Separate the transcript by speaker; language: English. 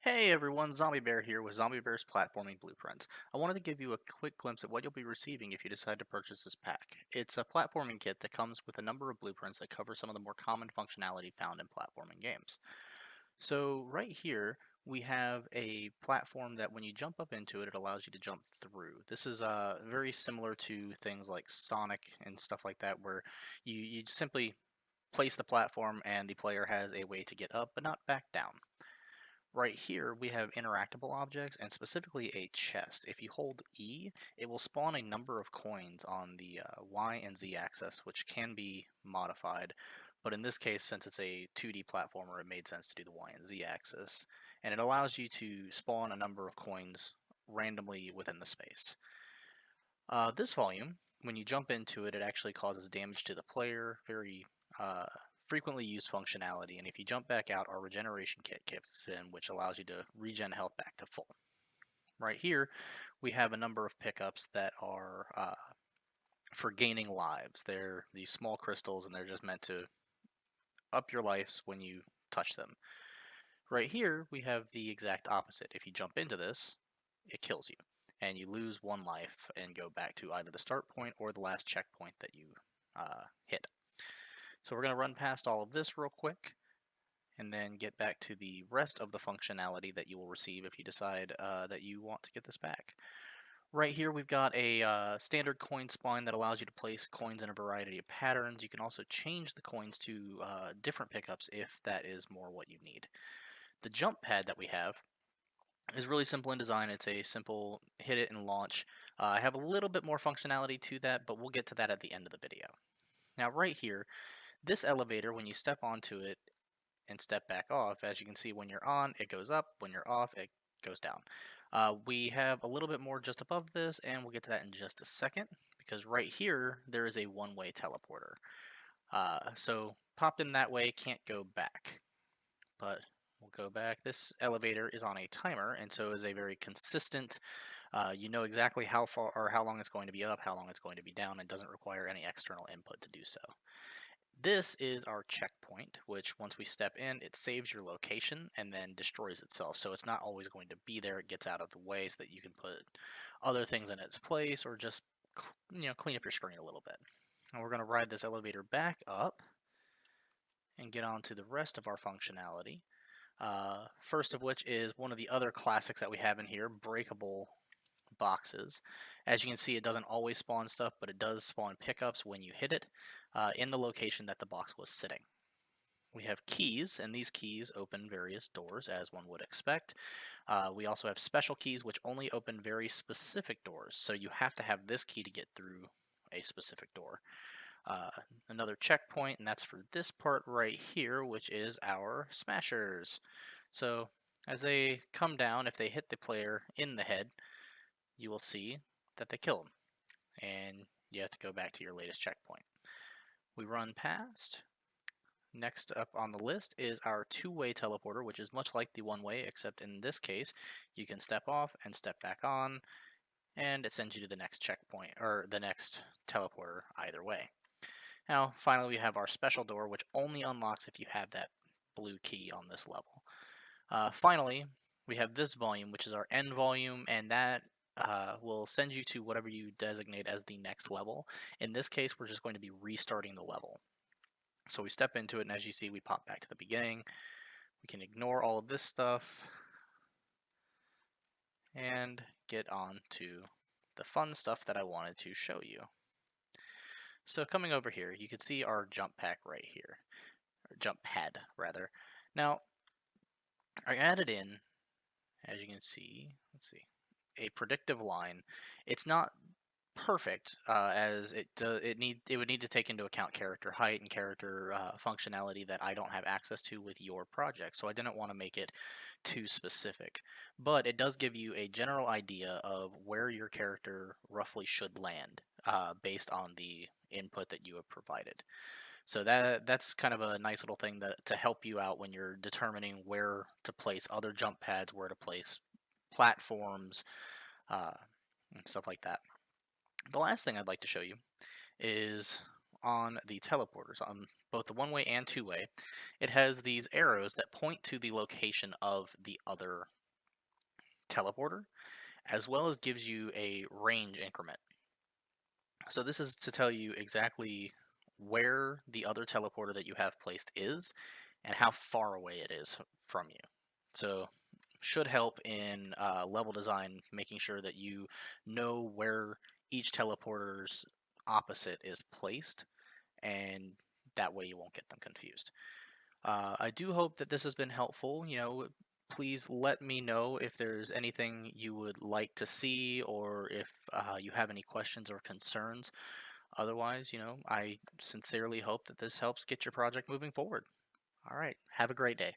Speaker 1: Hey everyone, Zombiebear here with Zombiebear's Platforming Blueprints. I wanted to give you a quick glimpse at what you'll be receiving if you decide to purchase this pack. It's a platforming kit that comes with a number of blueprints that cover some of the more common functionality found in platforming games. So right here, we have a platform that when you jump up into it, it allows you to jump through. This is very similar to things like Sonic and stuff like that, where you simply place the platform and the player has a way to get up but not back down. Right here, we have interactable objects and specifically a chest. If you hold E, it will spawn a number of coins on the Y and Z axis, which can be modified. But in this case, since it's a 2D platformer, it made sense to do the Y and Z axis. And it allows you to spawn a number of coins randomly within the space. This volume, when you jump into it, it actually causes damage to the player, very uh, frequently used functionality, and if you jump back out, our regeneration kit kicks in, which allows you to regen health back to full. Right here, we have a number of pickups that are for gaining lives. They're these small crystals, and they're just meant to up your lives when you touch them. Right here, we have the exact opposite. If you jump into this, it kills you, and you lose one life and go back to either the start point or the last checkpoint that you hit. So we're going to run past all of this real quick and then get back to the rest of the functionality that you will receive if you decide that you want to get this back. Right here we've got a standard coin spawn that allows you to place coins in a variety of patterns. You can also change the coins to different pickups if that is more what you need. The jump pad that we have is really simple in design. It's a simple hit it and launch. I have a little bit more functionality to that, but we'll get to that at the end of the video. Now right here, this elevator, when you step onto it and step back off, as you can see, when you're on, it goes up. When you're off, it goes down. We have a little bit more just above this, and we'll get to that in just a second, because right here, there is a one-way teleporter. So popped in that way, can't go back. But we'll go back. This elevator is on a timer, and so is a very consistent. You know exactly how far or how long it's going to be up, how long it's going to be down, and doesn't require any external input to do so. This is our checkpoint, which once we step in, it saves your location and then destroys itself. So it's not always going to be there. It gets out of the way so that you can put other things in its place or just clean up your screen a little bit. And we're going to ride this elevator back up and get on to the rest of our functionality. First of which is one of the other classics that we have in here, breakable boxes. As you can see, it doesn't always spawn stuff, but it does spawn pickups when you hit it in the location that the box was sitting. We have keys, and these keys open various doors, as one would expect. We also have special keys, which only open very specific doors, so you have to have this key to get through a specific door. Uh, Another checkpoint, and that's for this part right here, which is our smashers. So as they come down, if they hit the player in the head, you will see that they kill them, and you have to go back to your latest checkpoint. We run past. Next up on the list is our two-way teleporter, which is much like the one-way, except in this case, you can step off and step back on, and it sends you to the next checkpoint, or the next teleporter either way. Now, finally, we have our special door, which only unlocks if you have that blue key on this level. Finally, we have this volume, which is our end volume, and that will send you to whatever you designate as the next level. In this case, we're just going to be restarting the level. So we step into it, and as you see, we pop back to the beginning. We can ignore all of this stuff and get on to the fun stuff that I wanted to show you. So coming over here, you can see our jump pack right here, or jump pad rather. Now, I added in, as you can see, let's see, a predictive line. It's not perfect as it would need to take into account character height and character functionality that I don't have access to with your project, so I didn't want to make it too specific, but it does give you a general idea of where your character roughly should land based on the input that you have provided. So that's kind of a nice little thing to help you out when you're determining where to place other jump pads, where to place platforms, uh, and stuff like that. The last thing I'd like to show you is on the teleporters. both the one-way and two-way, it has these arrows that point to the location of the other teleporter, as well as gives you a range increment. So this is to tell you exactly where the other teleporter that you have placed is and how far away it is from you. So should help in level design, making sure that you know where each teleporter's opposite is placed, and that way you won't get them confused. I do hope that this has been helpful. Please let me know if there's anything you would like to see or if you have any questions or concerns. Otherwise, I sincerely hope that this helps get your project moving forward. All right. Have a great day.